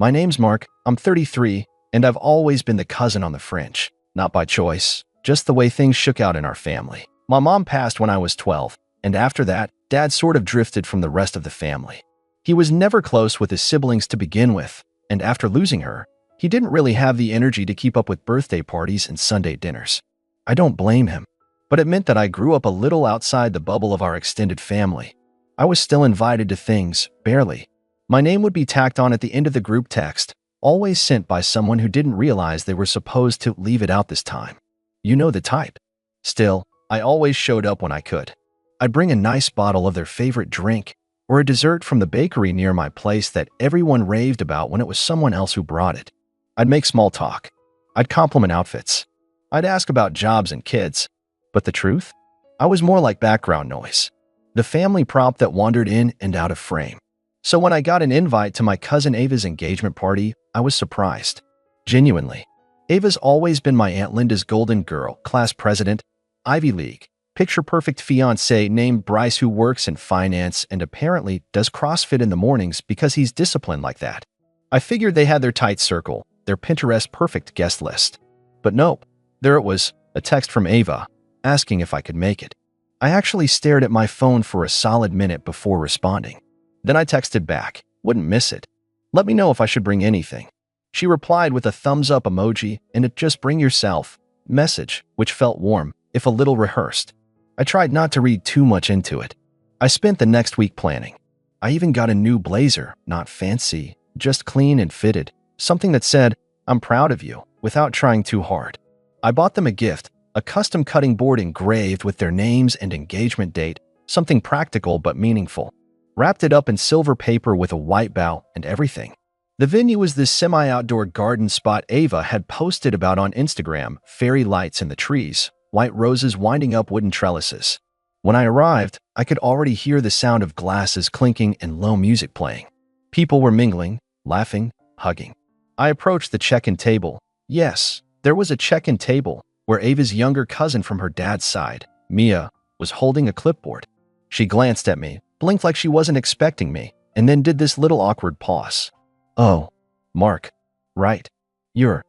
My name's Mark, I'm 33, and I've always been the cousin on the fringe. Not by choice, just the way things shook out in our family. My mom passed when I was 12, and after that, Dad sort of drifted from the rest of the family. He was never close with his siblings to begin with, and after losing her, he didn't really have the energy to keep up with birthday parties and Sunday dinners. I don't blame him, but it meant that I grew up a little outside the bubble of our extended family. I was still invited to things, barely. My name would be tacked on at the end of the group text, always sent by someone who didn't realize they were supposed to leave it out this time. You know the type. Still, I always showed up when I could. I'd bring a nice bottle of their favorite drink or a dessert from the bakery near my place that everyone raved about when it was someone else who brought it. I'd make small talk. I'd compliment outfits. I'd ask about jobs and kids. But the truth? I was more like background noise, the family prop that wandered in and out of frame. So when I got an invite to my cousin Ava's engagement party, I was surprised. Genuinely. Ava's always been my Aunt Linda's golden girl, class president, Ivy League, picture-perfect fiancé named Bryce who works in finance and apparently does CrossFit in the mornings because he's disciplined like that. I figured they had their tight circle, their Pinterest-perfect guest list. But nope, there it was, a text from Ava, asking if I could make it. I actually stared at my phone for a solid minute before responding. Then I texted back, wouldn't miss it. Let me know if I should bring anything. She replied with a thumbs-up emoji and a just bring yourself message, which felt warm, if a little rehearsed. I tried not to read too much into it. I spent the next week planning. I even got a new blazer, not fancy, just clean and fitted, something that said, "I'm proud of you," without trying too hard. I bought them a gift, a custom cutting board engraved with their names and engagement date, something practical but meaningful. Wrapped it up in silver paper with a white bow and everything. The venue was this semi-outdoor garden spot Ava had posted about on Instagram, fairy lights in the trees, white roses winding up wooden trellises. When I arrived, I could already hear the sound of glasses clinking and low music playing. People were mingling, laughing, hugging. I approached the check-in table. Yes, there was a check-in table where Ava's younger cousin from her dad's side, Mia, was holding a clipboard. She glanced at me, blinked like she wasn't expecting me, and then did this little awkward pause. "Oh, Mark, right. You're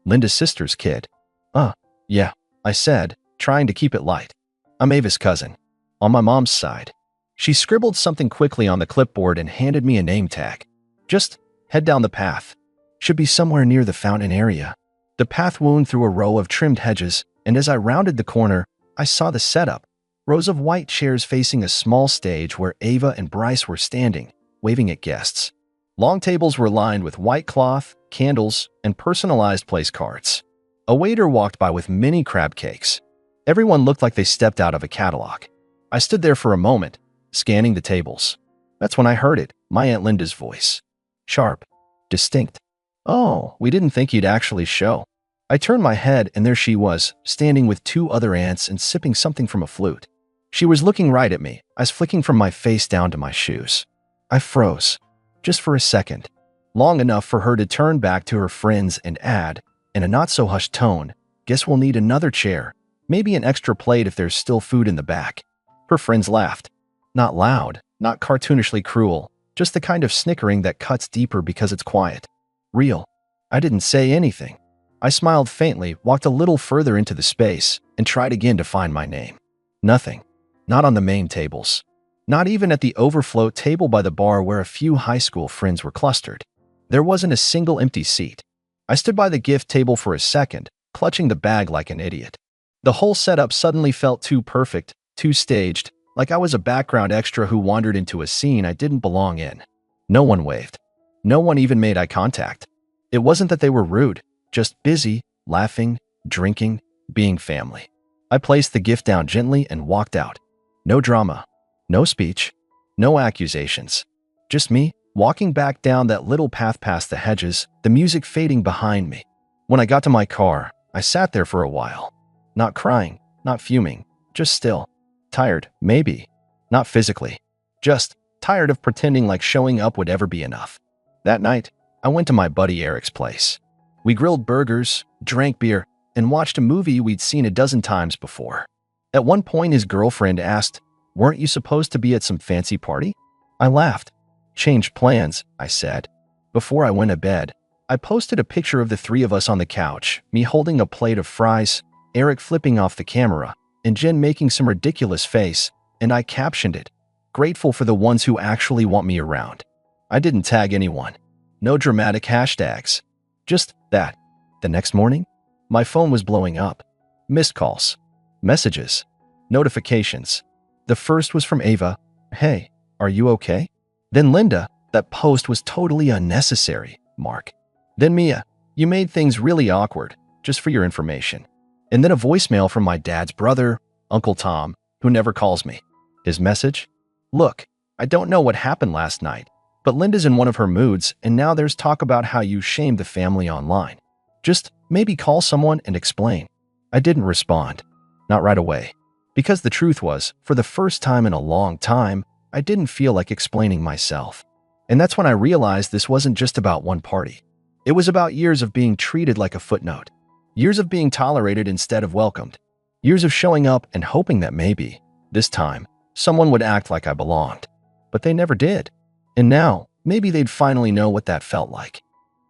Linda's sister's kid." Yeah," I said, trying to keep it light. "I'm Ava's cousin, on my mom's side." She scribbled something quickly on the clipboard and handed me a name tag. "Just head down the path. Should be somewhere near the fountain area." The path wound through a row of trimmed hedges, and as I rounded the corner, I saw the setup. Rows of white chairs facing a small stage where Ava and Bryce were standing, waving at guests. Long tables were lined with white cloth, candles, and personalized place cards. A waiter walked by with mini crab cakes. Everyone looked like they stepped out of a catalog. I stood there for a moment, scanning the tables. That's when I heard it, my Aunt Linda's voice. Sharp, distinct. "Oh, we didn't think you'd actually show." I turned my head and there she was, standing with two other aunts and sipping something from a flute. She was looking right at me, eyes flicking from my face down to my shoes. I froze, just for a second, long enough for her to turn back to her friends and add, in a not-so-hushed tone, "Guess we'll need another chair, maybe an extra plate if there's still food in the back." Her friends laughed. Not loud, not cartoonishly cruel, just the kind of snickering that cuts deeper because it's quiet. Real. I didn't say anything. I smiled faintly, walked a little further into the space, and tried again to find my name. Nothing. Not on the main tables. Not even at the overflow table by the bar where a few high school friends were clustered. There wasn't a single empty seat. I stood by the gift table for a second, clutching the bag like an idiot. The whole setup suddenly felt too perfect, too staged, like I was a background extra who wandered into a scene I didn't belong in. No one waved. No one even made eye contact. It wasn't that they were rude, just busy, laughing, drinking, being family. I placed the gift down gently and walked out. No drama. No speech. No accusations. Just me, walking back down that little path past the hedges, the music fading behind me. When I got to my car, I sat there for a while. Not crying, not fuming, just still. Tired, maybe. Not physically. Just tired of pretending like showing up would ever be enough. That night, I went to my buddy Eric's place. We grilled burgers, drank beer, and watched a movie we'd seen a dozen times before. At one point, his girlfriend asked, "Weren't you supposed to be at some fancy party?" I laughed. "Changed plans," I said. Before I went to bed, I posted a picture of the three of us on the couch, me holding a plate of fries, Eric flipping off the camera, and Jen making some ridiculous face, and I captioned it, "Grateful for the ones who actually want me around." I didn't tag anyone. No dramatic hashtags. Just that. The next morning, my phone was blowing up. Missed calls. Messages. Notifications. The first was from Ava. "Hey, are you okay?" Then Linda. "That post was totally unnecessary, Mark." Then Mia. "You made things really awkward, just for your information." And then a voicemail from my dad's brother, Uncle Tom, who never calls me. His message? "Look, I don't know what happened last night, but Linda's in one of her moods, and now there's talk about how you shamed the family online. Just maybe call someone and explain." I didn't respond. Not right away. Because the truth was, for the first time in a long time, I didn't feel like explaining myself. And that's when I realized this wasn't just about one party. It was about years of being treated like a footnote. Years of being tolerated instead of welcomed. Years of showing up and hoping that maybe, this time, someone would act like I belonged. But they never did. And now, maybe they'd finally know what that felt like.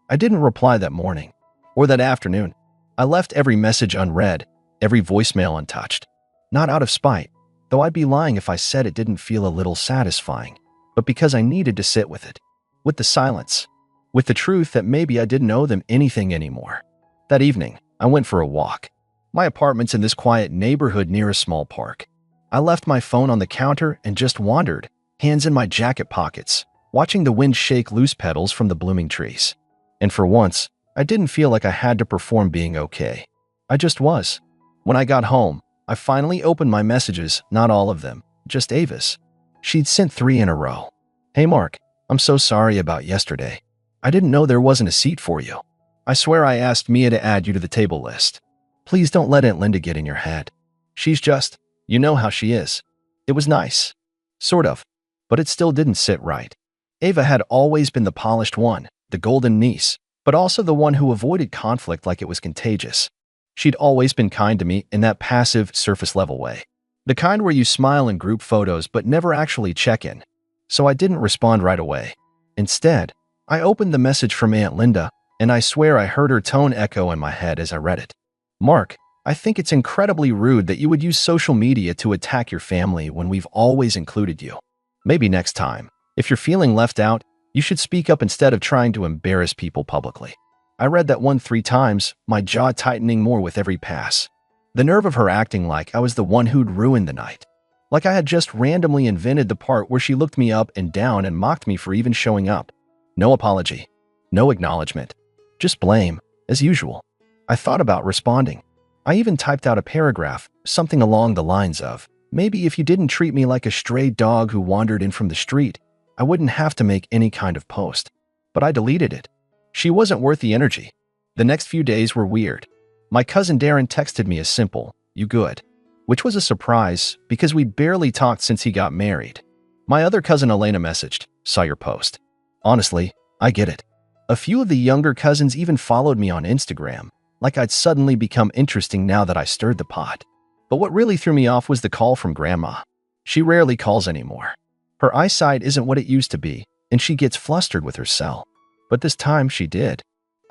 I didn't reply that morning. Or that afternoon. I left every message unread, every voicemail untouched. Not out of spite, though I'd be lying if I said it didn't feel a little satisfying, but because I needed to sit with it. With the silence. With the truth that maybe I didn't owe them anything anymore. That evening, I went for a walk. My apartment's in this quiet neighborhood near a small park. I left my phone on the counter and just wandered, hands in my jacket pockets, watching the wind shake loose petals from the blooming trees. And for once, I didn't feel like I had to perform being okay. I just was. When I got home, I finally opened my messages, not all of them, just Ava's. She'd sent 3 in a row. "Hey Mark, I'm so sorry about yesterday. I didn't know there wasn't a seat for you. I swear I asked Mia to add you to the table list. Please don't let Aunt Linda get in your head. She's just, you know how she is." It was nice. Sort of. But it still didn't sit right. Ava had always been the polished one, the golden niece, but also the one who avoided conflict like it was contagious. She'd always been kind to me in that passive, surface-level way. The kind where you smile in group photos but never actually check in. So I didn't respond right away. Instead, I opened the message from Aunt Linda, and I swear I heard her tone echo in my head as I read it. "Mark, I think it's incredibly rude that you would use social media to attack your family when we've always included you. Maybe next time, if you're feeling left out, you should speak up instead of trying to embarrass people publicly." I read that one 3 times, my jaw tightening more with every pass. The nerve of her acting like I was the one who'd ruined the night. Like I had just randomly invented the part where she looked me up and down and mocked me for even showing up. No apology. No acknowledgement. Just blame, as usual. I thought about responding. I even typed out a paragraph, something along the lines of, "Maybe if you didn't treat me like a stray dog who wandered in from the street, I wouldn't have to make any kind of post." But I deleted it. She wasn't worth the energy. The next few days were weird. My cousin Darren texted me a simple, "You good?" which was a surprise because we'd barely talked since he got married. My other cousin Elena messaged, "Saw your post." Honestly, I get it. A few of the younger cousins even followed me on Instagram, like I'd suddenly become interesting now that I stirred the pot. But what really threw me off was the call from Grandma. She rarely calls anymore. Her eyesight isn't what it used to be, and she gets flustered with her cell. But this time she did.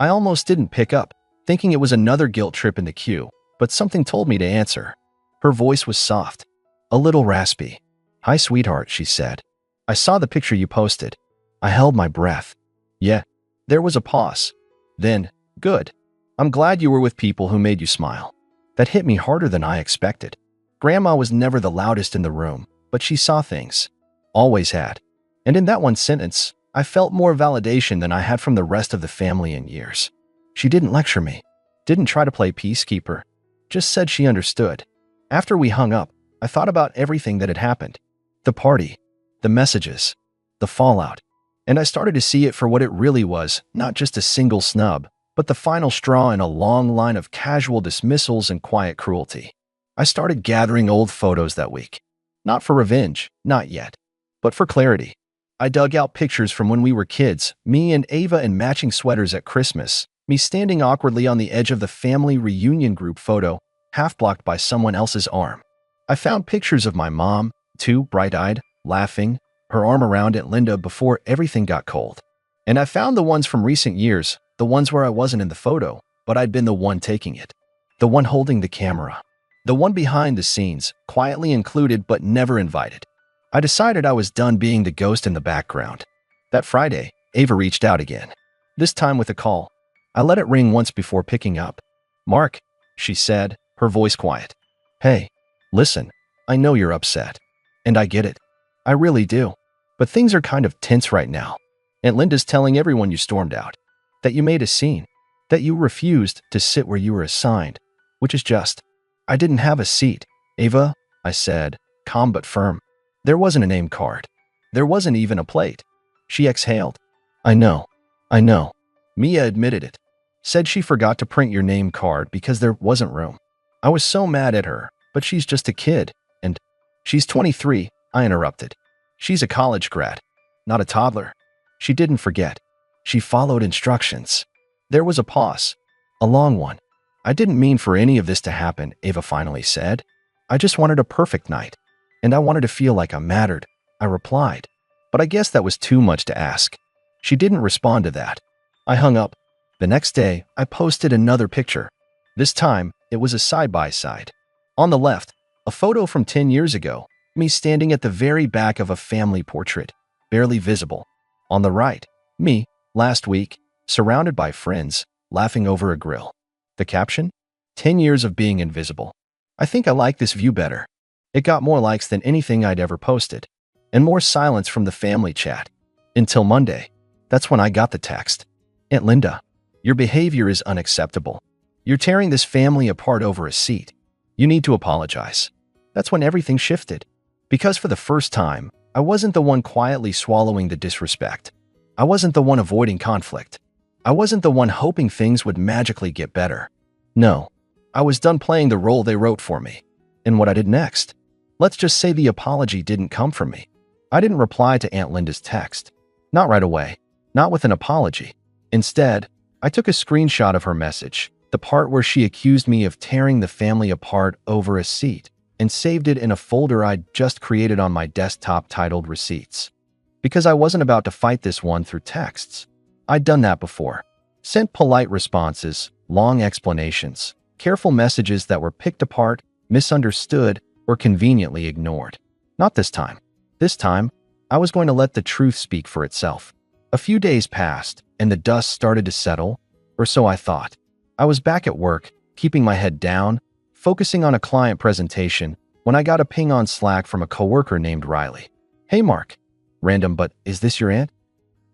I almost didn't pick up, thinking it was another guilt trip in the queue, but something told me to answer. Her voice was soft, a little raspy. "Hi, sweetheart," she said. "I saw the picture you posted." I held my breath. "Yeah." There was a pause. Then, "Good. I'm glad you were with people who made you smile." That hit me harder than I expected. Grandma was never the loudest in the room, but she saw things. Always had. And in that one sentence, I felt more validation than I had from the rest of the family in years. She didn't lecture me, didn't try to play peacekeeper, just said she understood. After we hung up, I thought about everything that had happened. The party, the messages, the fallout. And I started to see it for what it really was, not just a single snub, but the final straw in a long line of casual dismissals and quiet cruelty. I started gathering old photos that week. Not for revenge, not yet, but for clarity. I dug out pictures from when we were kids, me and Ava in matching sweaters at Christmas, me standing awkwardly on the edge of the family reunion group photo, half blocked by someone else's arm. I found pictures of my mom, too bright-eyed, laughing, her arm around Aunt Linda before everything got cold. And I found the ones from recent years, the ones where I wasn't in the photo, but I'd been the one taking it. The one holding the camera. The one behind the scenes, quietly included but never invited. I decided I was done being the ghost in the background. That Friday, Ava reached out again. This time with a call. I let it ring once before picking up. "Mark," she said, her voice quiet. "Hey, listen, I know you're upset. And I get it. I really do. But things are kind of tense right now. Aunt Linda's telling everyone you stormed out. That you made a scene. That you refused to sit where you were assigned. Which is just, I didn't have a seat. Ava," I said, calm but firm. "There wasn't a name card. There wasn't even a plate." She exhaled. I know. Mia admitted it. Said she forgot to print your name card because there wasn't room. I was so mad at her, but she's just a kid. And she's 23, I interrupted. She's a college grad, not a toddler. She didn't forget. She followed instructions. There was a pause. A long one. "I didn't mean for any of this to happen," Ava finally said. "I just wanted a perfect night. And I wanted to feel like I mattered," I replied. But I guess that was too much to ask. She didn't respond to that. I hung up. The next day, I posted another picture. This time, it was a side-by-side. On the left, a photo from 10 years ago, me standing at the very back of a family portrait, barely visible. On the right, me, last week, surrounded by friends, laughing over a grill. The caption? 10 years of being invisible. I think I like this view better. It got more likes than anything I'd ever posted, and more silence from the family chat. Until Monday. That's when I got the text. "Aunt Linda, your behavior is unacceptable. You're tearing this family apart over a seat. You need to apologize." That's when everything shifted. Because for the first time, I wasn't the one quietly swallowing the disrespect. I wasn't the one avoiding conflict. I wasn't the one hoping things would magically get better. No, I was done playing the role they wrote for me. And what I did next? Let's just say the apology didn't come from me. I didn't reply to Aunt Linda's text. Not right away. Not with an apology. Instead, I took a screenshot of her message, the part where she accused me of tearing the family apart over a seat, and saved it in a folder I'd just created on my desktop titled Receipts. Because I wasn't about to fight this one through texts. I'd done that before. Sent polite responses, long explanations, careful messages that were picked apart, misunderstood, or conveniently ignored. Not this time. This time, I was going to let the truth speak for itself. A few days passed, and the dust started to settle, or so I thought. I was back at work, keeping my head down, focusing on a client presentation, when I got a ping on Slack from a coworker named Riley. "Hey Mark." Random, but is this your aunt?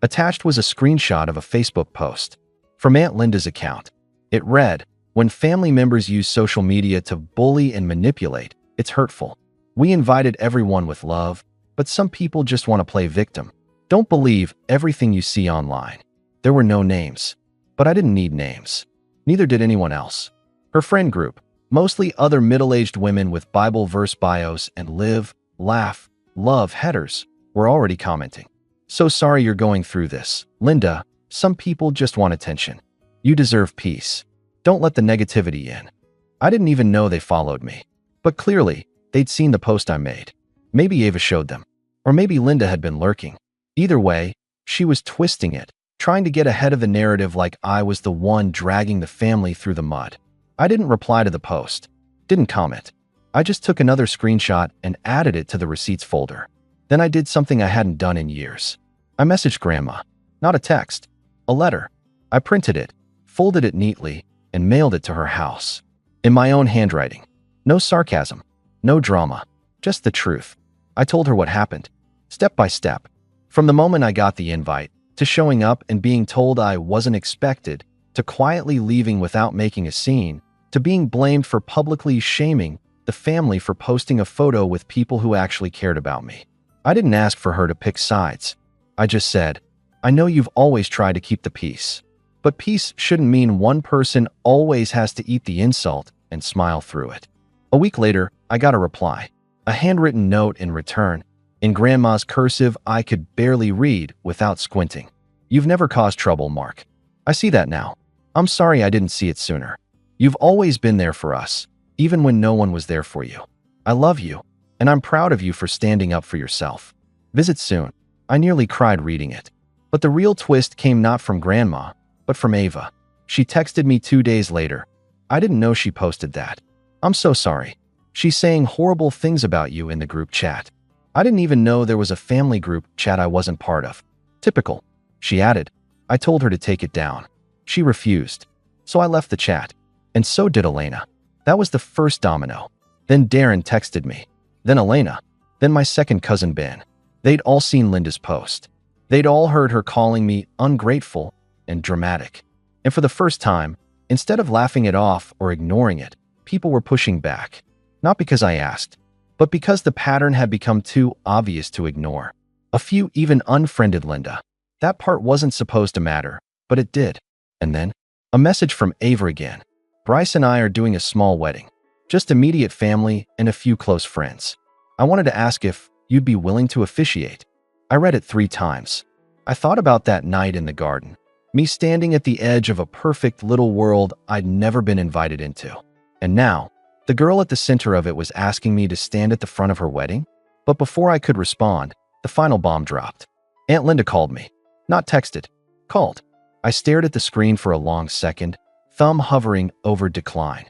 Attached was a screenshot of a Facebook post from Aunt Linda's account. It read, "When family members use social media to bully and manipulate, it's hurtful. We invited everyone with love, but some people just want to play victim. Don't believe everything you see online." There were no names, but I didn't need names. Neither did anyone else. Her friend group, mostly other middle-aged women with Bible verse bios and live, laugh, love headers, were already commenting. "So sorry you're going through this, Linda. Some people just want attention. You deserve peace. Don't let the negativity in." I didn't even know they followed me. But clearly, they'd seen the post I made. Maybe Ava showed them. Or maybe Linda had been lurking. Either way, she was twisting it, trying to get ahead of the narrative like I was the one dragging the family through the mud. I didn't reply to the post. Didn't comment. I just took another screenshot and added it to the receipts folder. Then I did something I hadn't done in years. I messaged Grandma. Not a text. A letter. I printed it, folded it neatly, and mailed it to her house. In my own handwriting. No sarcasm. No drama. Just the truth. I told her what happened. Step by step. From the moment I got the invite, to showing up and being told I wasn't expected, to quietly leaving without making a scene, to being blamed for publicly shaming the family for posting a photo with people who actually cared about me. I didn't ask for her to pick sides. I just said, "I know you've always tried to keep the peace. But peace shouldn't mean one person always has to eat the insult and smile through it." A week later, I got a reply. A handwritten note in return, in Grandma's cursive I could barely read without squinting. "You've never caused trouble, Mark. I see that now. I'm sorry I didn't see it sooner. You've always been there for us, even when no one was there for you. I love you, and I'm proud of you for standing up for yourself. Visit soon." I nearly cried reading it. But the real twist came not from Grandma, but from Ava. She texted me 2 days later. I didn't know she posted that. I'm so sorry. She's saying horrible things about you in the group chat. I didn't even know there was a family group chat I wasn't part of. Typical. She added. I told her to take it down. She refused. So I left the chat. And so did Elena. That was the first domino. Then Darren texted me. Then Elena. Then my second cousin Ben. They'd all seen Linda's post. They'd all heard her calling me ungrateful and dramatic. And for the first time, instead of laughing it off or ignoring it, people were pushing back. Not because I asked, but because the pattern had become too obvious to ignore. A few even unfriended Linda. That part wasn't supposed to matter, but it did. And then, a message from Ava again. Bryce and I are doing a small wedding. Just immediate family and a few close friends. I wanted to ask if you'd be willing to officiate. I read it 3 times. I thought about that night in the garden. Me standing at the edge of a perfect little world I'd never been invited into. And now, the girl at the center of it was asking me to stand at the front of her wedding? But before I could respond, the final bomb dropped. Aunt Linda called me. Not texted. Called. I stared at the screen for a long second, thumb hovering over decline.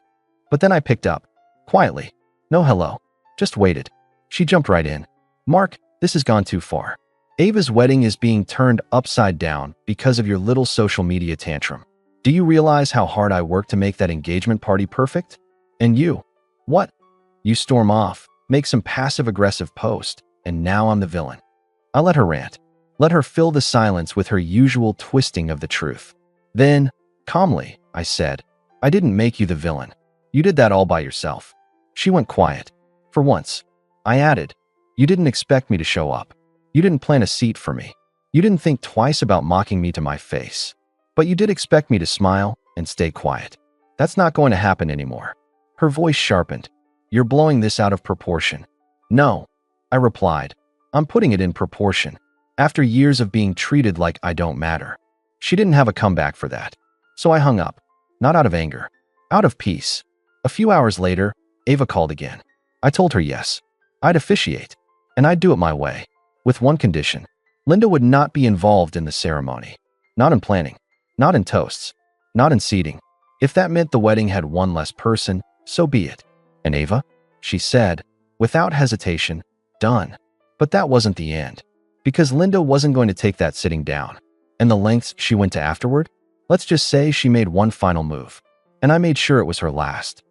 But then I picked up. Quietly. No hello. Just waited. She jumped right in. Mark, this has gone too far. Ava's wedding is being turned upside down because of your little social media tantrum. Do you realize how hard I worked to make that engagement party perfect? And you? What? You storm off, make some passive-aggressive post, and now I'm the villain. I let her rant. Let her fill the silence with her usual twisting of the truth. Then, calmly, I said, I didn't make you the villain. You did that all by yourself. She went quiet. For once. I added, you didn't expect me to show up. You didn't plan a seat for me. You didn't think twice about mocking me to my face. But you did expect me to smile and stay quiet. That's not going to happen anymore. Her voice sharpened. You're blowing this out of proportion. No, I replied. I'm putting it in proportion. After years of being treated like I don't matter. She didn't have a comeback for that. So I hung up. Not out of anger. Out of peace. A few hours later, Ava called again. I told her yes. I'd officiate. And I'd do it my way. With one condition. Linda would not be involved in the ceremony. Not in planning. Not in toasts. Not in seating. If that meant the wedding had one less person, so be it. And Ava? She said, without hesitation, done. But that wasn't the end. Because Linda wasn't going to take that sitting down. And the lengths she went to afterward? Let's just say she made one final move. And I made sure it was her last.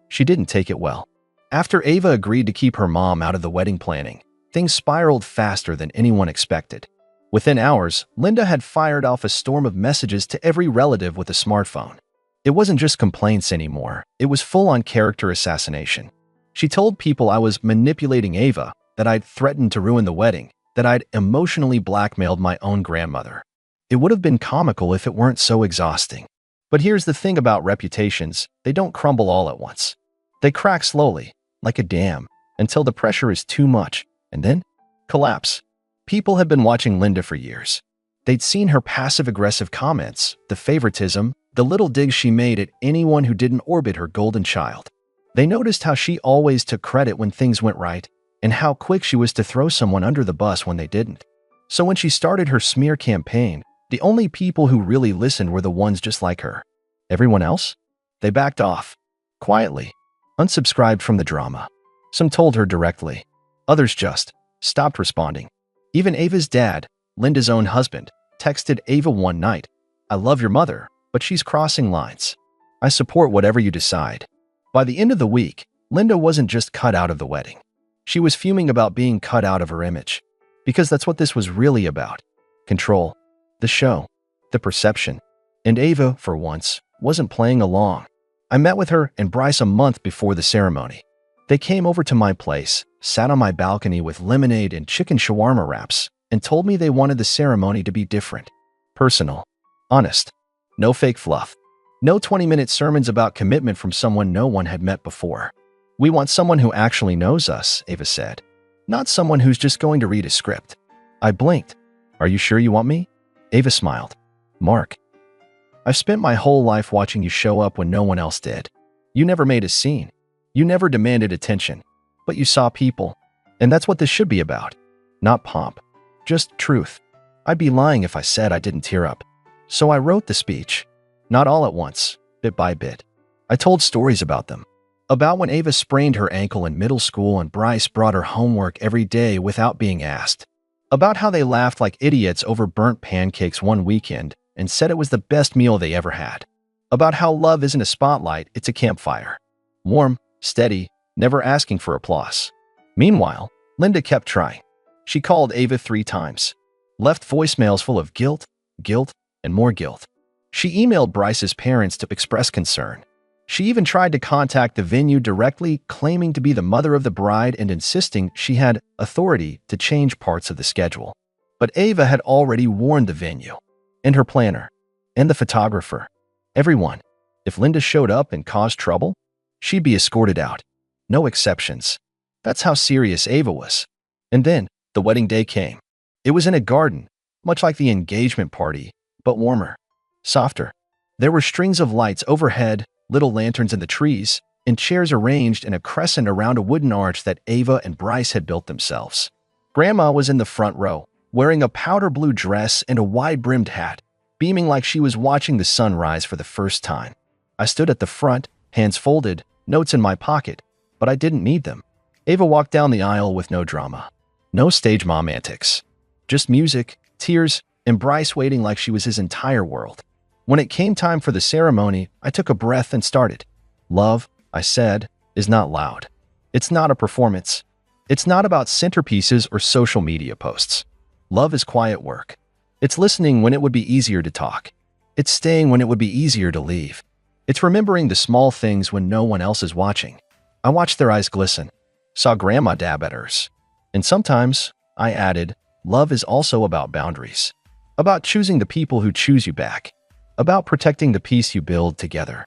She didn't take it well. After Ava agreed to keep her mom out of the wedding planning, things spiraled faster than anyone expected. Within hours, Linda had fired off a storm of messages to every relative with a smartphone. It wasn't just complaints anymore, it was full-on character assassination. She told people I was manipulating Ava, that I'd threatened to ruin the wedding, that I'd emotionally blackmailed my own grandmother. It would have been comical if it weren't so exhausting. But here's the thing about reputations, they don't crumble all at once. They crack slowly, like a dam, until the pressure is too much, and then collapse. People had been watching Linda for years. They'd seen her passive-aggressive comments, the favoritism, the little digs she made at anyone who didn't orbit her golden child. They noticed how she always took credit when things went right, and how quick she was to throw someone under the bus when they didn't. So when she started her smear campaign, the only people who really listened were the ones just like her. Everyone else? They backed off. Quietly. Unsubscribed from the drama. Some told her directly. Others just stopped responding. Even Ava's dad, Linda's own husband, texted Ava one night, I love your mother, but she's crossing lines. I support whatever you decide. By the end of the week, Linda wasn't just cut out of the wedding. She was fuming about being cut out of her image. Because that's what this was really about. Control. The show. The perception. And Ava, for once, wasn't playing along. I met with her and Bryce a month before the ceremony. They came over to my place, sat on my balcony with lemonade and chicken shawarma wraps, and told me they wanted the ceremony to be different. Personal. Honest. No fake fluff. No 20-minute sermons about commitment from someone no one had met before. We want someone who actually knows us, Ava said. Not someone who's just going to read a script. I blinked. Are you sure you want me? Ava smiled. Mark. I've spent my whole life watching you show up when no one else did. You never made a scene. You never demanded attention. But you saw people. And that's what this should be about. Not pomp. Just truth. I'd be lying if I said I didn't tear up. So I wrote the speech. Not all at once, bit by bit. I told stories about them. About when Ava sprained her ankle in middle school and Bryce brought her homework every day without being asked. About how they laughed like idiots over burnt pancakes one weekend and said it was the best meal they ever had. About how love isn't a spotlight, it's a campfire. Warm, steady, never asking for applause. Meanwhile, Linda kept trying. She called Ava 3 times. Left voicemails full of guilt, and more guilt. She emailed Bryce's parents to express concern. She even tried to contact the venue directly, claiming to be the mother of the bride and insisting she had authority to change parts of the schedule. But Ava had already warned the venue, and her planner, and the photographer, everyone. If Linda showed up and caused trouble, she'd be escorted out. No exceptions. That's how serious Ava was. And then, the wedding day came. It was in a garden, much like the engagement party, but warmer, softer. There were strings of lights overhead, little lanterns in the trees, and chairs arranged in a crescent around a wooden arch that Ava and Bryce had built themselves. Grandma was in the front row, wearing a powder blue dress and a wide-brimmed hat, beaming like she was watching the sun rise for the first time. I stood at the front, hands folded, notes in my pocket, but I didn't need them. Ava walked down the aisle with no drama. No stage mom antics. Just music, tears, and Bryce waiting like she was his entire world. When it came time for the ceremony, I took a breath and started. Love, I said, is not loud. It's not a performance. It's not about centerpieces or social media posts. Love is quiet work. It's listening when it would be easier to talk. It's staying when it would be easier to leave. It's remembering the small things when no one else is watching. I watched their eyes glisten, saw Grandma dab at hers. And sometimes, I added, love is also about boundaries. About choosing the people who choose you back. About protecting the peace you build together.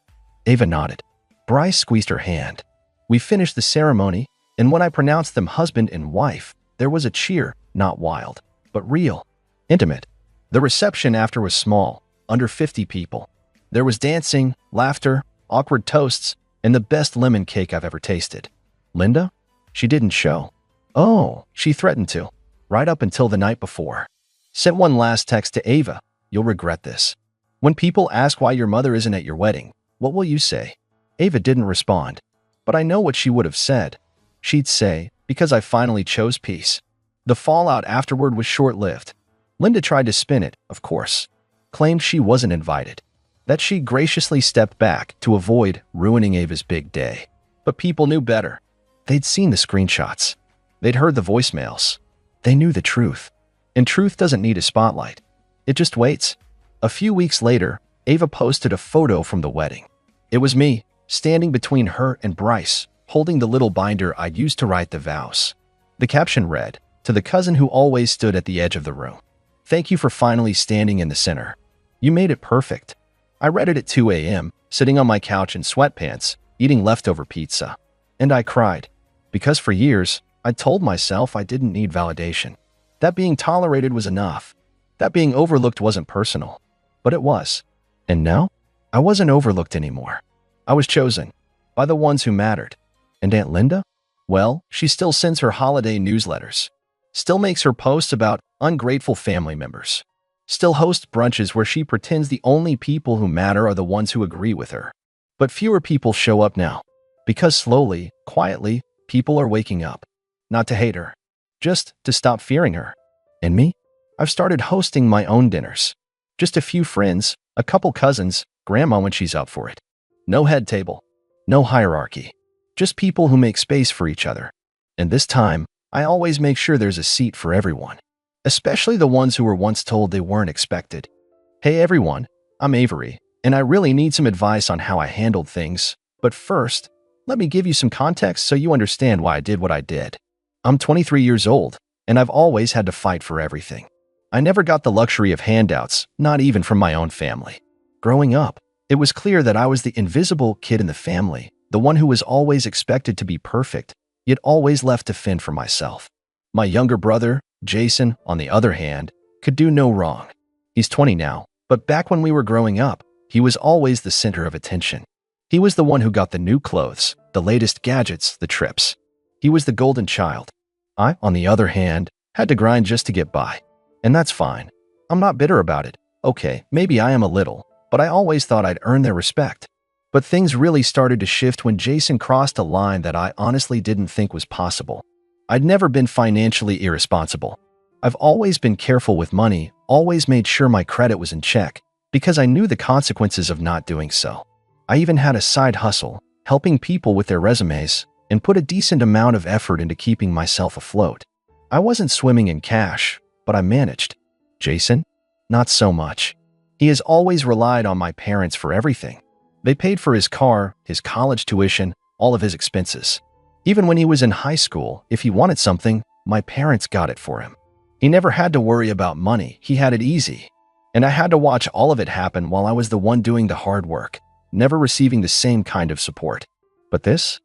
Ava nodded. Bryce squeezed her hand. We finished the ceremony, and when I pronounced them husband and wife, there was a cheer, not wild, but real, intimate. The reception after was small, under 50 people. There was dancing, laughter, awkward toasts, and the best lemon cake I've ever tasted. Linda? She didn't show. Oh, she threatened to, right up until the night before. Sent one last text to Ava. You'll regret this. When people ask why your mother isn't at your wedding, what will you say? Ava didn't respond, but I know what she would have said. She'd say, because I finally chose peace. The fallout afterward was short-lived. Linda tried to spin it, of course. Claimed she wasn't invited. That she graciously stepped back to avoid ruining Ava's big day. But people knew better. They'd seen the screenshots. They'd heard the voicemails. They knew the truth. And truth doesn't need a spotlight. It just waits. A few weeks later, Ava posted a photo from the wedding. It was me, standing between her and Bryce, holding the little binder I'd used to write the vows. The caption read, to the cousin who always stood at the edge of the room. Thank you for finally standing in the center. You made it perfect. I read it at 2 a.m., sitting on my couch in sweatpants, eating leftover pizza. And I cried. Because for years, I told myself I didn't need validation. That being tolerated was enough. That being overlooked wasn't personal. But it was. And now, I wasn't overlooked anymore. I was chosen. By the ones who mattered. And Aunt Linda? Well, she still sends her holiday newsletters. Still makes her posts about ungrateful family members. Still hosts brunches where she pretends the only people who matter are the ones who agree with her. But fewer people show up now. Because slowly, quietly, people are waking up. Not to hate her. Just to stop fearing her. And me? I've started hosting my own dinners. Just a few friends, a couple cousins, Grandma when she's up for it. No head table. No hierarchy. Just people who make space for each other. And this time, I always make sure there's a seat for everyone. Especially the ones who were once told they weren't expected. Hey everyone, I'm Avery, and I really need some advice on how I handled things. But first, let me give you some context so you understand why I did what I did. I'm 23 years old, and I've always had to fight for everything. I never got the luxury of handouts, not even from my own family. Growing up, it was clear that I was the invisible kid in the family, the one who was always expected to be perfect, yet always left to fend for myself. My younger brother, Jason, on the other hand, could do no wrong. He's 20 now, but back when we were growing up, he was always the center of attention. He was the one who got the new clothes, the latest gadgets, the trips. He was the golden child. I, on the other hand, had to grind just to get by. And that's fine. I'm not bitter about it. Okay, maybe I am a little, but I always thought I'd earn their respect. But things really started to shift when Jason crossed a line that I honestly didn't think was possible. I'd never been financially irresponsible. I've always been careful with money, always made sure my credit was in check, because I knew the consequences of not doing so. I even had a side hustle, helping people with their resumes, and put a decent amount of effort into keeping myself afloat. I wasn't swimming in cash, but I managed. Jason? Not so much. He has always relied on my parents for everything. They paid for his car, his college tuition, all of his expenses. Even when he was in high school, if he wanted something, my parents got it for him. He never had to worry about money, he had it easy. And I had to watch all of it happen while I was the one doing the hard work, never receiving the same kind of support. But this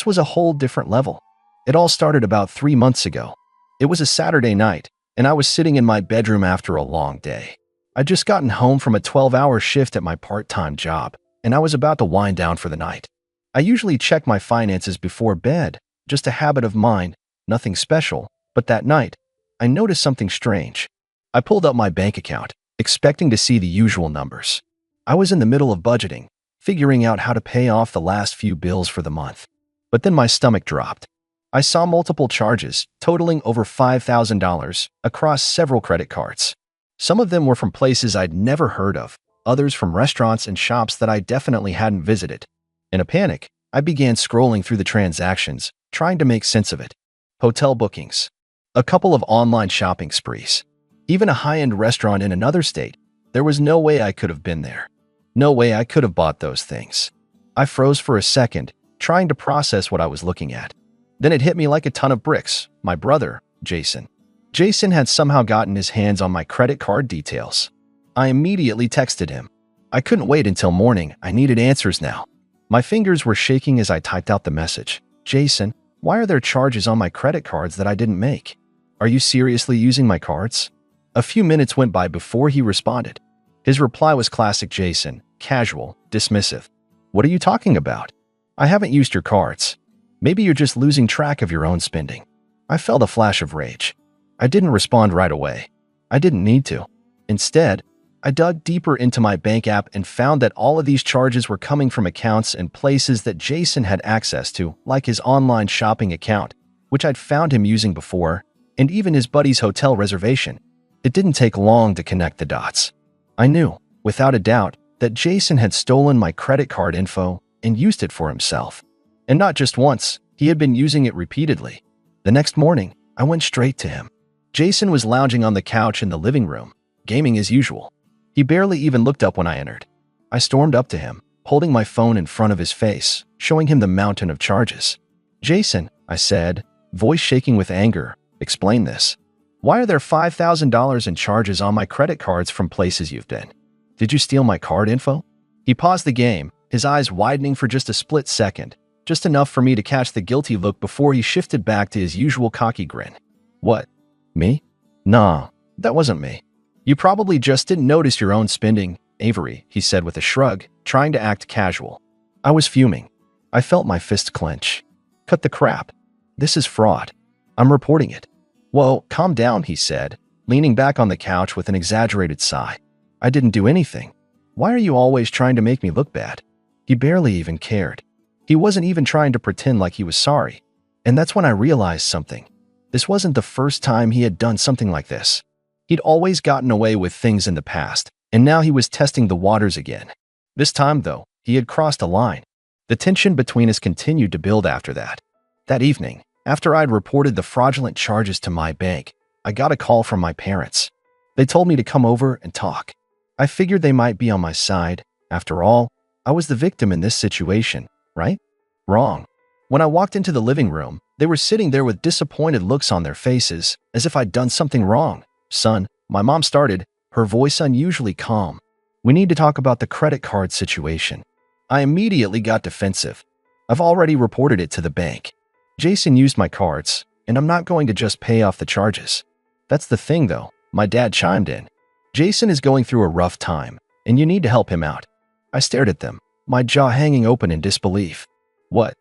was a whole different level. It all started about 3 months ago. It was a Saturday night, and I was sitting in my bedroom after a long day. I'd just gotten home from a 12-hour shift at my part-time job, and I was about to wind down for the night. I usually check my finances before bed, just a habit of mine, nothing special, but that night, I noticed something strange. I pulled up my bank account, expecting to see the usual numbers. I was in the middle of budgeting, figuring out how to pay off the last few bills for the month. But then my stomach dropped. I saw multiple charges, totaling over $5,000, across several credit cards. Some of them were from places I'd never heard of, others from restaurants and shops that I definitely hadn't visited. In a panic, I began scrolling through the transactions, trying to make sense of it. Hotel bookings, a couple of online shopping sprees, even a high-end restaurant in another state. There was no way I could have been there. No way I could have bought those things. I froze for a second, trying to process what I was looking at. Then it hit me like a ton of bricks. My brother, Jason. Jason had somehow gotten his hands on my credit card details. I immediately texted him. I couldn't wait until morning. I needed answers now. My fingers were shaking as I typed out the message. Jason, why are there charges on my credit cards that I didn't make? Are you seriously using my cards? A few minutes went by before he responded. His reply was classic Jason, casual, dismissive. What are you talking about? I haven't used your cards. Maybe you're just losing track of your own spending. I felt a flash of rage. I didn't respond right away. I didn't need to. Instead, I dug deeper into my bank app and found that all of these charges were coming from accounts and places that Jason had access to, like his online shopping account, which I'd found him using before, and even his buddy's hotel reservation. It didn't take long to connect the dots. I knew, without a doubt, that Jason had stolen my credit card info and used it for himself. And not just once, he had been using it repeatedly. The next morning, I went straight to him. Jason was lounging on the couch in the living room, gaming as usual. He barely even looked up when I entered. I stormed up to him, holding my phone in front of his face, showing him the mountain of charges. Jason, I said, voice shaking with anger, explain this. Why are there $5,000 in charges on my credit cards from places you've been? Did you steal my card info? He paused the game, his eyes widening for just a split second, just enough for me to catch the guilty look before he shifted back to his usual cocky grin. What? Me? Nah, that wasn't me. You probably just didn't notice your own spending, Avery, he said with a shrug, trying to act casual. I was fuming. I felt my fist clench. Cut the crap. This is fraud. I'm reporting it. Whoa, calm down, he said, leaning back on the couch with an exaggerated sigh. I didn't do anything. Why are you always trying to make me look bad? He barely even cared. He wasn't even trying to pretend like he was sorry. And that's when I realized something. This wasn't the first time he had done something like this. He'd always gotten away with things in the past, and now he was testing the waters again. This time, though, he had crossed a line. The tension between us continued to build after that. That evening, after I'd reported the fraudulent charges to my bank, I got a call from my parents. They told me to come over and talk. I figured they might be on my side. After all, I was the victim in this situation, right? Wrong. When I walked into the living room, they were sitting there with disappointed looks on their faces, as if I'd done something wrong. Son, my mom started, her voice unusually calm. We need to talk about the credit card situation. I immediately got defensive. I've already reported it to the bank. Jason used my cards, and I'm not going to just pay off the charges. That's the thing, though, my dad chimed in. Jason is going through a rough time, and you need to help him out. I stared at them, my jaw hanging open in disbelief. What?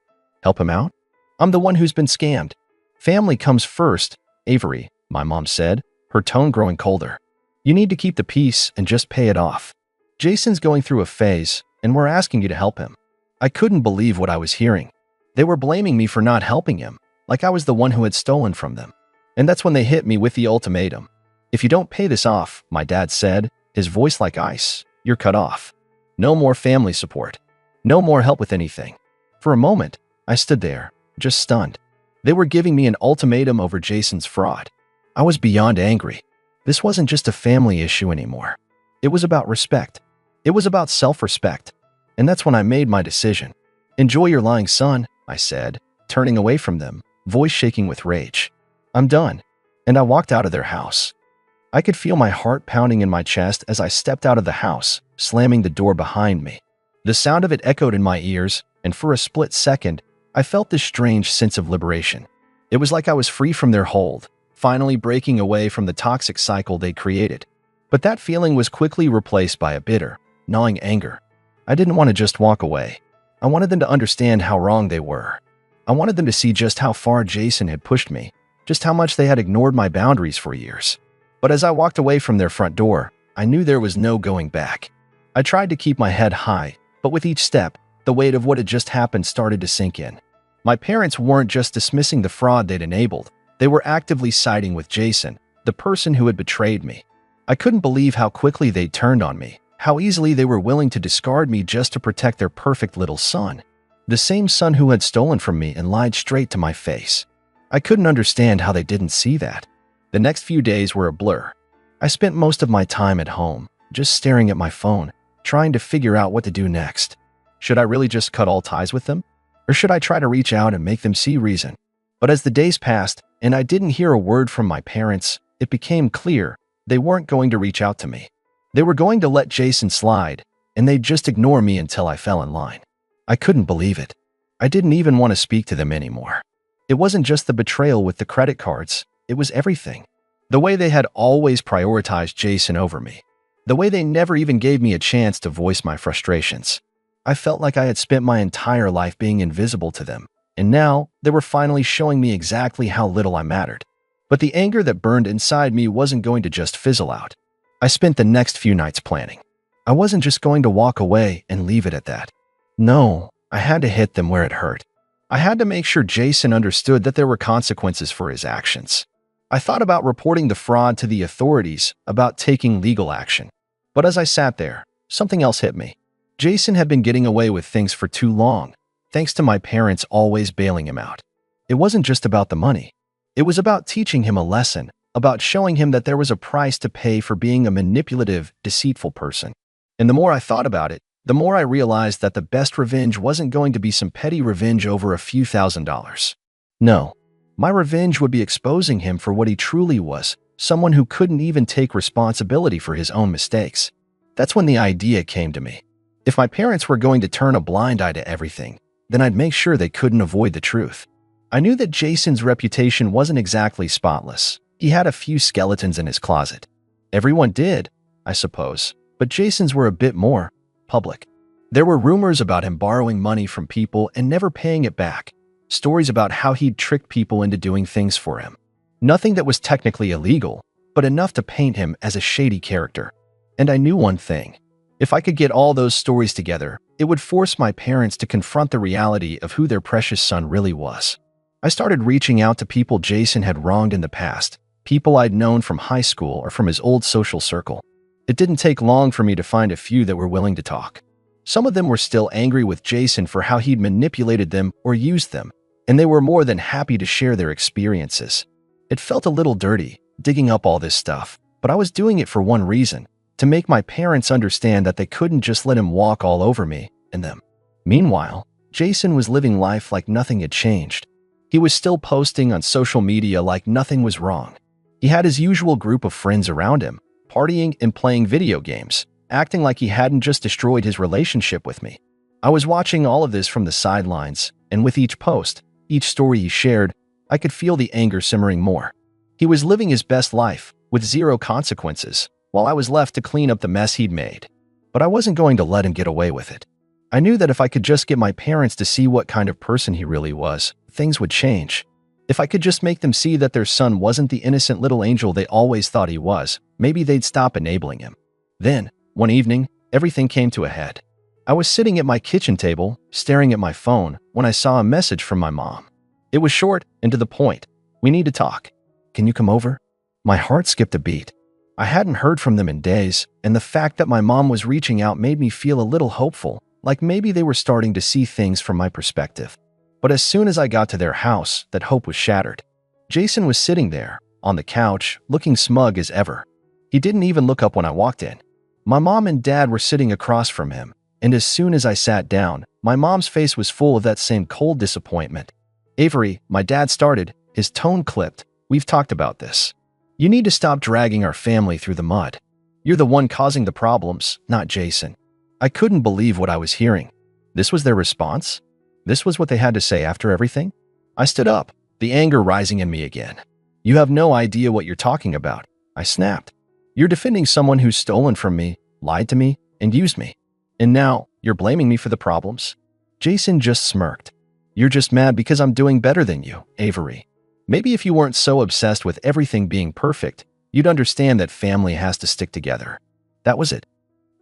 Help him out? I'm the one who's been scammed. Family comes first, Avery, my mom said, her tone growing colder. You need to keep the peace and just pay it off. Jason's going through a phase, and we're asking you to help him." I couldn't believe what I was hearing. They were blaming me for not helping him, like I was the one who had stolen from them. And that's when they hit me with the ultimatum. "If you don't pay this off," my dad said, his voice like ice, "you're cut off. No more family support. No more help with anything." For a moment, I stood there, just stunned. They were giving me an ultimatum over Jason's fraud. I was beyond angry. This wasn't just a family issue anymore. It was about respect. It was about self-respect. And that's when I made my decision. "Enjoy your lying, son," I said, turning away from them, voice shaking with rage. "I'm done." And I walked out of their house. I could feel my heart pounding in my chest as I stepped out of the house, slamming the door behind me. The sound of it echoed in my ears, and for a split second, I felt this strange sense of liberation. It was like I was free from their hold, finally breaking away from the toxic cycle they created. But that feeling was quickly replaced by a bitter, gnawing anger. I didn't want to just walk away. I wanted them to understand how wrong they were. I wanted them to see just how far Jason had pushed me, just how much they had ignored my boundaries for years. But as I walked away from their front door, I knew there was no going back. I tried to keep my head high, but with each step, the weight of what had just happened started to sink in. My parents weren't just dismissing the fraud they'd enabled. They were actively siding with Jason, the person who had betrayed me. I couldn't believe how quickly they'd turned on me, how easily they were willing to discard me just to protect their perfect little son. The same son who had stolen from me and lied straight to my face. I couldn't understand how they didn't see that. The next few days were a blur. I spent most of my time at home, just staring at my phone, trying to figure out what to do next. Should I really just cut all ties with them? Or should I try to reach out and make them see reason? But as the days passed, and I didn't hear a word from my parents, it became clear they weren't going to reach out to me. They were going to let Jason slide, and they'd just ignore me until I fell in line. I couldn't believe it. I didn't even want to speak to them anymore. It wasn't just the betrayal with the credit cards, it was everything. The way they had always prioritized Jason over me. The way they never even gave me a chance to voice my frustrations. I felt like I had spent my entire life being invisible to them, and now they were finally showing me exactly how little I mattered. But the anger that burned inside me wasn't going to just fizzle out. I spent the next few nights planning. I wasn't just going to walk away and leave it at that. No, I had to hit them where it hurt. I had to make sure Jason understood that there were consequences for his actions. I thought about reporting the fraud to the authorities, about taking legal action. But as I sat there, something else hit me. Jason had been getting away with things for too long, thanks to my parents always bailing him out. It wasn't just about the money. It was about teaching him a lesson, about showing him that there was a price to pay for being a manipulative, deceitful person. And the more I thought about it, the more I realized that the best revenge wasn't going to be some petty revenge over a few $1,000s. No, my revenge would be exposing him for what he truly was, someone who couldn't even take responsibility for his own mistakes. That's when the idea came to me. If my parents were going to turn a blind eye to everything, then I'd make sure they couldn't avoid the truth. I knew that Jason's reputation wasn't exactly spotless. He had a few skeletons in his closet. Everyone did, I suppose, but Jason's were a bit more public. There were rumors about him borrowing money from people and never paying it back. Stories about how he'd tricked people into doing things for him. Nothing that was technically illegal, but enough to paint him as a shady character. And I knew one thing. If I could get all those stories together, it would force my parents to confront the reality of who their precious son really was. I started reaching out to people Jason had wronged in the past, people I'd known from high school or from his old social circle. It didn't take long for me to find a few that were willing to talk. Some of them were still angry with Jason for how he'd manipulated them or used them, and they were more than happy to share their experiences. It felt a little dirty, digging up all this stuff, but I was doing it for one reason, to make my parents understand that they couldn't just let him walk all over me and them. Meanwhile, Jason was living life like nothing had changed. He was still posting on social media like nothing was wrong. He had his usual group of friends around him, partying and playing video games, acting like he hadn't just destroyed his relationship with me. I was watching all of this from the sidelines, and with each post, each story he shared, I could feel the anger simmering more. He was living his best life, with zero consequences, while I was left to clean up the mess he'd made. But I wasn't going to let him get away with it. I knew that if I could just get my parents to see what kind of person he really was, things would change. If I could just make them see that their son wasn't the innocent little angel they always thought he was, maybe they'd stop enabling him. Then, one evening, everything came to a head. I was sitting at my kitchen table, staring at my phone, when I saw a message from my mom. It was short and to the point. "We need to talk. Can you come over?" My heart skipped a beat. I hadn't heard from them in days, and the fact that my mom was reaching out made me feel a little hopeful, like maybe they were starting to see things from my perspective. But as soon as I got to their house, that hope was shattered. Jason was sitting there, on the couch, looking smug as ever. He didn't even look up when I walked in. My mom and dad were sitting across from him, and as soon as I sat down, my mom's face was full of that same cold disappointment. "Avery," my dad started, his tone clipped. "We've talked about this. You need to stop dragging our family through the mud. You're the one causing the problems, not Jason." I couldn't believe what I was hearing. This was their response? This was what they had to say after everything? I stood up, the anger rising in me again. "You have no idea what you're talking about," I snapped. "You're defending someone who's stolen from me, lied to me, and used me. And now, you're blaming me for the problems?" Jason just smirked. "You're just mad because I'm doing better than you, Avery. Maybe if you weren't so obsessed with everything being perfect, you'd understand that family has to stick together." That was it.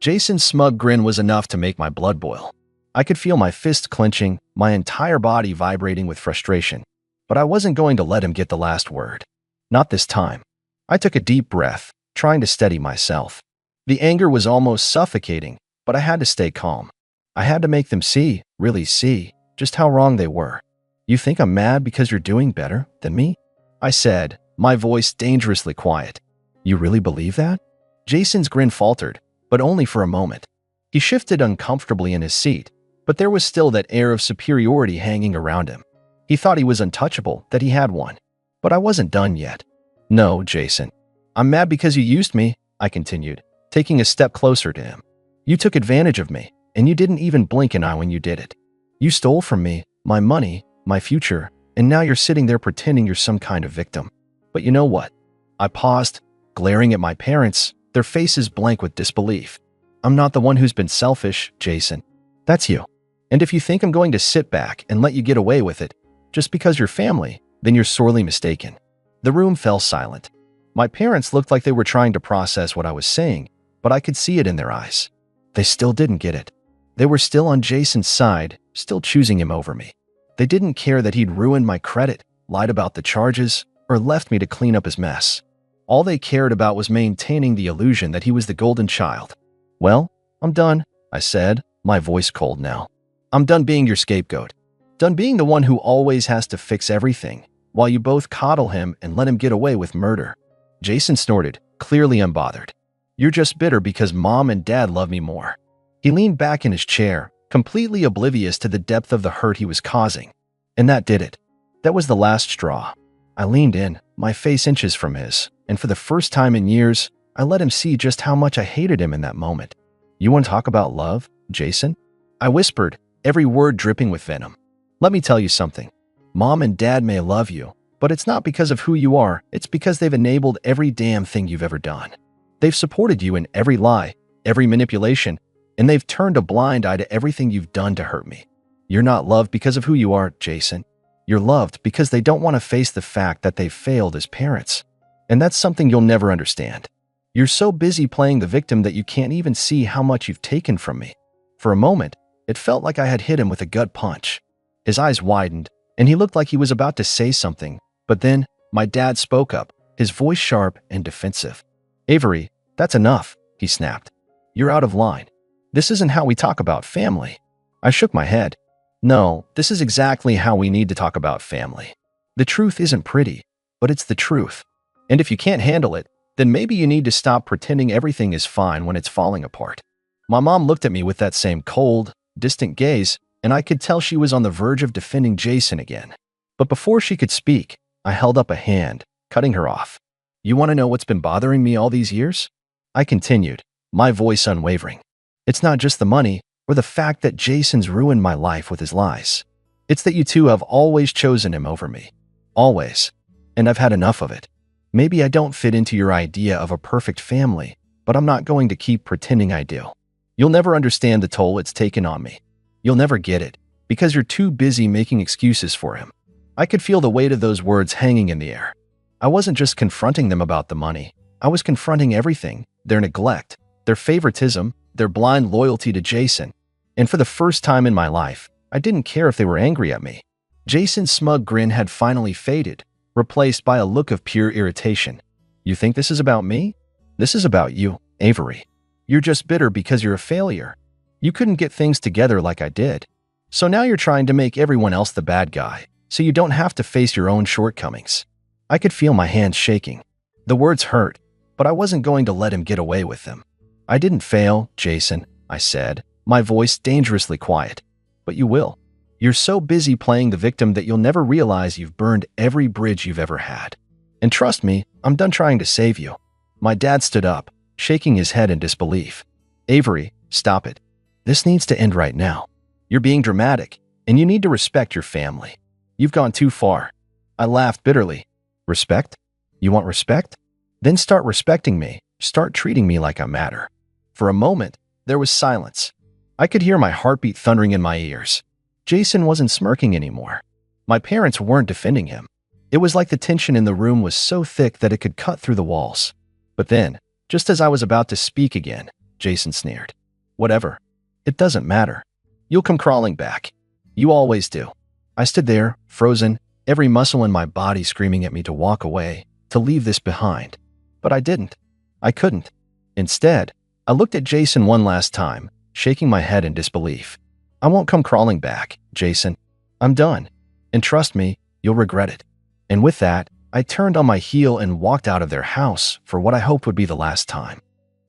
Jason's smug grin was enough to make my blood boil. I could feel my fist clenching, my entire body vibrating with frustration. But I wasn't going to let him get the last word. Not this time. I took a deep breath, trying to steady myself. The anger was almost suffocating, but I had to stay calm. I had to make them see, really see, just how wrong they were. "You think I'm mad because you're doing better than me?" I said, my voice dangerously quiet. "You really believe that?" Jason's grin faltered, but only for a moment. He shifted uncomfortably in his seat, but there was still that air of superiority hanging around him. He thought he was untouchable, that he had one. But I wasn't done yet. "No, Jason. I'm mad because you used me," I continued, taking a step closer to him. "You took advantage of me, and you didn't even blink an eye when you did it. You stole from me, my money, my future, and now you're sitting there pretending you're some kind of victim. But you know what?" I paused, glaring at my parents, their faces blank with disbelief. "I'm not the one who's been selfish, Jason. That's you. And if you think I'm going to sit back and let you get away with it, just because you're family, then you're sorely mistaken." The room fell silent. My parents looked like they were trying to process what I was saying, but I could see it in their eyes. They still didn't get it. They were still on Jason's side, still choosing him over me. They didn't care that he'd ruined my credit, lied about the charges, or left me to clean up his mess. All they cared about was maintaining the illusion that he was the golden child. "Well, I'm done," I said, my voice cold now. "I'm done being your scapegoat. Done being the one who always has to fix everything, while you both coddle him and let him get away with murder." Jason snorted, clearly unbothered. "You're just bitter because mom and dad love me more." He leaned back in his chair, completely oblivious to the depth of the hurt he was causing. And that did it. That was the last straw. I leaned in, my face inches from his, and for the first time in years, I let him see just how much I hated him in that moment. "You want to talk about love, Jason?" I whispered, every word dripping with venom. "Let me tell you something. Mom and dad may love you, but it's not because of who you are, it's because they've enabled every damn thing you've ever done. They've supported you in every lie, every manipulation, and they've turned a blind eye to everything you've done to hurt me. You're not loved because of who you are, Jason. You're loved because they don't want to face the fact that they've failed as parents. And that's something you'll never understand. You're so busy playing the victim that you can't even see how much you've taken from me." For a moment, it felt like I had hit him with a gut punch. His eyes widened, and he looked like he was about to say something, but then my dad spoke up, his voice sharp and defensive. "Avery, that's enough," he snapped. "You're out of line. This isn't how we talk about family." I shook my head. "No, this is exactly how we need to talk about family. The truth isn't pretty, but it's the truth. And if you can't handle it, then maybe you need to stop pretending everything is fine when it's falling apart." My mom looked at me with that same cold, distant gaze, and I could tell she was on the verge of defending Jason again. But before she could speak, I held up a hand, cutting her off. "You want to know what's been bothering me all these years?" I continued, my voice unwavering. "It's not just the money or the fact that Jason's ruined my life with his lies. It's that you two have always chosen him over me. Always. And I've had enough of it. Maybe I don't fit into your idea of a perfect family, but I'm not going to keep pretending I do. You'll never understand the toll it's taken on me. You'll never get it, because you're too busy making excuses for him. I could feel the weight of those words hanging in the air. I wasn't just confronting them about the money. I was confronting everything: their neglect, their favoritism, their blind loyalty to Jason. And for the first time in my life, I didn't care if they were angry at me. Jason's smug grin had finally faded, replaced by a look of pure irritation. "You think this is about me? This is about you, Avery. You're just bitter because you're a failure. You couldn't get things together like I did. So now you're trying to make everyone else the bad guy, so you don't have to face your own shortcomings." I could feel my hands shaking. The words hurt, but I wasn't going to let him get away with them. "I didn't fail, Jason," I said, my voice dangerously quiet. "But you will. You're so busy playing the victim that you'll never realize you've burned every bridge you've ever had. And trust me, I'm done trying to save you." My dad stood up, shaking his head in disbelief. "Avery, stop it. This needs to end right now. You're being dramatic, and you need to respect your family. You've gone too far." I laughed bitterly. "Respect? You want respect? Then start respecting me. Start treating me like I matter." For a moment, there was silence. I could hear my heartbeat thundering in my ears. Jason wasn't smirking anymore. My parents weren't defending him. It was like the tension in the room was so thick that it could cut through the walls. But then, just as I was about to speak again, Jason sneered. "Whatever. It doesn't matter. You'll come crawling back. You always do." I stood there, frozen, every muscle in my body screaming at me to walk away, to leave this behind. But I didn't. I couldn't. Instead, I looked at Jason one last time, shaking my head in disbelief. "I won't come crawling back, Jason. I'm done. And trust me, you'll regret it." And with that, I turned on my heel and walked out of their house for what I hoped would be the last time.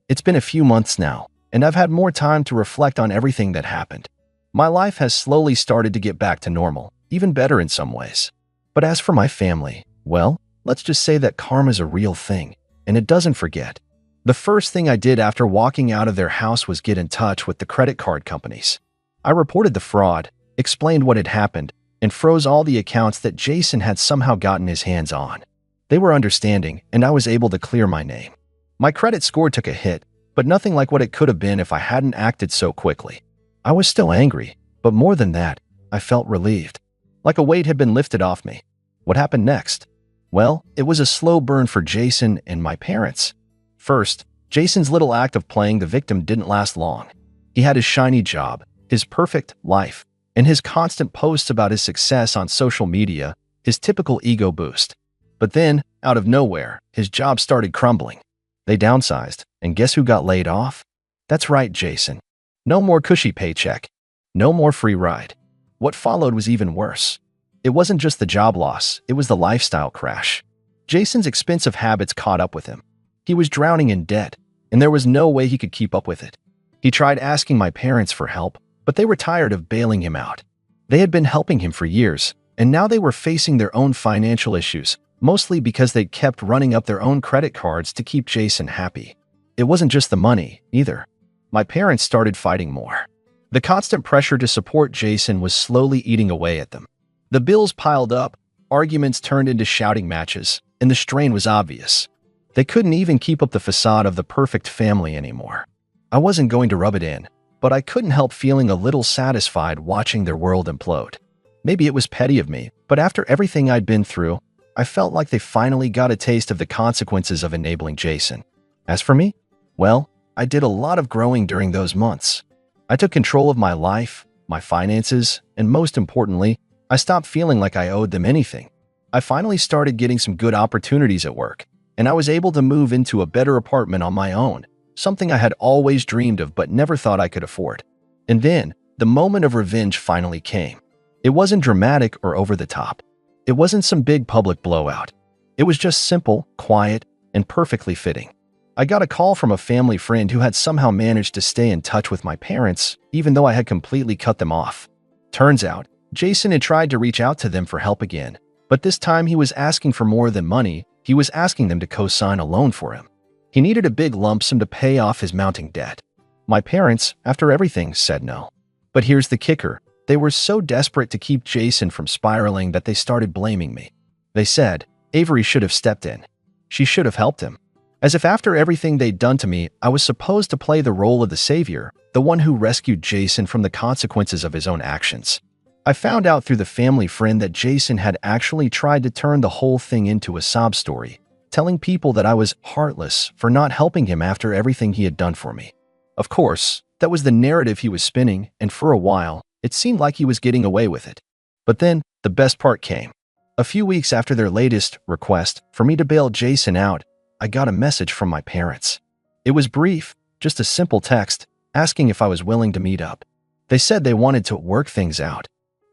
It's been a few months now, and I've had more time to reflect on everything that happened. My life has slowly started to get back to normal, even better in some ways. But as for my family, well, let's just say that karma's a real thing, and it doesn't forget. The first thing I did after walking out of their house was get in touch with the credit card companies. I reported the fraud, explained what had happened, and froze all the accounts that Jason had somehow gotten his hands on. They were understanding, and I was able to clear my name. My credit score took a hit, but nothing like what it could have been if I hadn't acted so quickly. I was still angry, but more than that, I felt relieved. Like a weight had been lifted off me. What happened next? Well, it was a slow burn for Jason and my parents. First, Jason's little act of playing the victim didn't last long. He had his shiny job, his perfect life, and his constant posts about his success on social media, his typical ego boost. But then, out of nowhere, his job started crumbling. They downsized, and guess who got laid off? That's right, Jason. No more cushy paycheck. No more free ride. What followed was even worse. It wasn't just the job loss, it was the lifestyle crash. Jason's expensive habits caught up with him. He was drowning in debt, and there was no way he could keep up with it. He tried asking my parents for help, but they were tired of bailing him out. They had been helping him for years, and now they were facing their own financial issues, mostly because they'd kept running up their own credit cards to keep Jason happy. It wasn't just the money, either. My parents started fighting more. The constant pressure to support Jason was slowly eating away at them. The bills piled up, arguments turned into shouting matches, and the strain was obvious. They couldn't even keep up the facade of the perfect family anymore. I wasn't going to rub it in, but I couldn't help feeling a little satisfied watching their world implode. Maybe it was petty of me, but after everything I'd been through, I felt like they finally got a taste of the consequences of enabling Jason. As for me, well, I did a lot of growing during those months. I took control of my life, my finances, and most importantly, I stopped feeling like I owed them anything. I finally started getting some good opportunities at work, and I was able to move into a better apartment on my own, something I had always dreamed of but never thought I could afford. And then, the moment of revenge finally came. It wasn't dramatic or over the top. It wasn't some big public blowout. It was just simple, quiet, and perfectly fitting. I got a call from a family friend who had somehow managed to stay in touch with my parents, even though I had completely cut them off. Turns out, Jason had tried to reach out to them for help again, but this time he was asking for more than money. He was asking them to co-sign a loan for him. He needed a big lump sum to pay off his mounting debt. My parents, after everything, said no. But here's the kicker. They were so desperate to keep Jason from spiraling that they started blaming me. They said, Avery should have stepped in. She should have helped him. As if after everything they'd done to me, I was supposed to play the role of the savior, the one who rescued Jason from the consequences of his own actions. I found out through the family friend that Jason had actually tried to turn the whole thing into a sob story, telling people that I was heartless for not helping him after everything he had done for me. Of course, that was the narrative he was spinning, and for a while, it seemed like he was getting away with it. But then, the best part came. A few weeks after their latest request for me to bail Jason out, I got a message from my parents. It was brief, just a simple text, asking if I was willing to meet up. They said they wanted to work things out.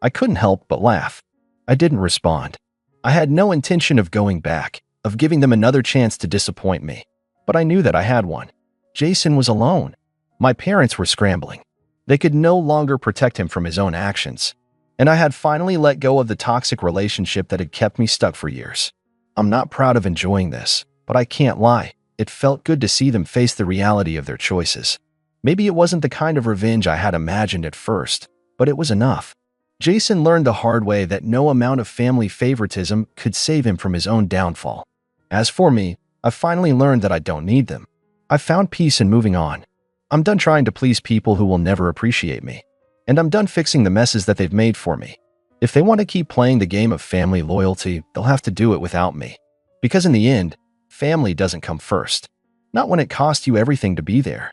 I couldn't help but laugh. I didn't respond. I had no intention of going back, of giving them another chance to disappoint me. But I knew that I had one. Jason was alone. My parents were scrambling. They could no longer protect him from his own actions. And I had finally let go of the toxic relationship that had kept me stuck for years. I'm not proud of enjoying this, but I can't lie. It felt good to see them face the reality of their choices. Maybe it wasn't the kind of revenge I had imagined at first, but it was enough. Jason learned the hard way that no amount of family favoritism could save him from his own downfall. As for me, I finally learned that I don't need them. I found peace in moving on. I'm done trying to please people who will never appreciate me. And I'm done fixing the messes that they've made for me. If they want to keep playing the game of family loyalty, they'll have to do it without me. Because in the end, family doesn't come first. Not when it costs you everything to be there.